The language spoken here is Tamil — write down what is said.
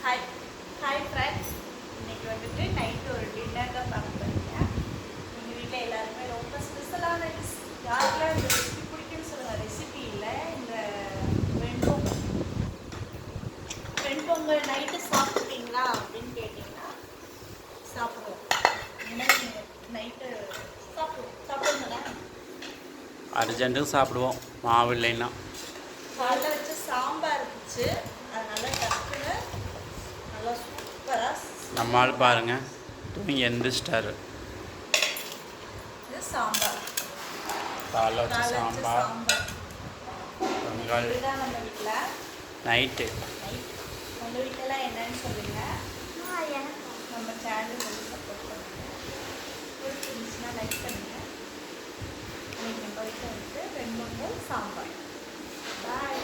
ஹாய் ஹாய் ஃப்ரெண்ட்ஸ், இன்னைக்கு வந்துட்டு நைட்டு ஒரு டின்னர் தான் பார்க்க போறீங்க. எங்கள் வீட்டில் எல்லாருமே ரொம்ப ஸ்பெஷலான டிஷ். யாருக்கெல்லாம் இந்த ரெசிபி பிடிக்கும்னு சொல்லுங்கள். ரெசிபி இல்லை, இந்த வெண்பொங்கல். வெண்பொங்கல் நைட்டு சாப்பிட்றீங்களா அப்படின்னு கேட்டிங்கன்னா சாப்பிடுவோம். ஏன்னா நீங்கள் நைட்டு சாப்பிடுங்களா? அர்ஜென்ட்டுக்கு சாப்பிடுவோம், மாவு இல்லைன்னா. காலைல வச்சு சாம்பார் இருந்துச்சு, அதனால டக்குன்னு நல்லா சூப்பராக நம்மால் பாருங்க தூங்கி எந்திரிச்சிட்டாரு. இது சாம்பார். காலைல வச்சு காலைல வச்ச சாம்பார் சாம்பார் பொங்கல் இதுதான் நம்ம வீட்டில் நைட்டு. நைட். உங்கள் வீட்டிலலாம் என்னன்னு சொல்லுங்கள். நம்ம சேனல் வந்து சப்போர்ட் பண்ணுங்கள். பிடிச்சிருந்துச்சுன்னா லைக் பண்ணுங்கள். இன்னைக்கு நம்ம வீட்டில் வந்து வெண்பொங்கல் சாம்பார். பாய்.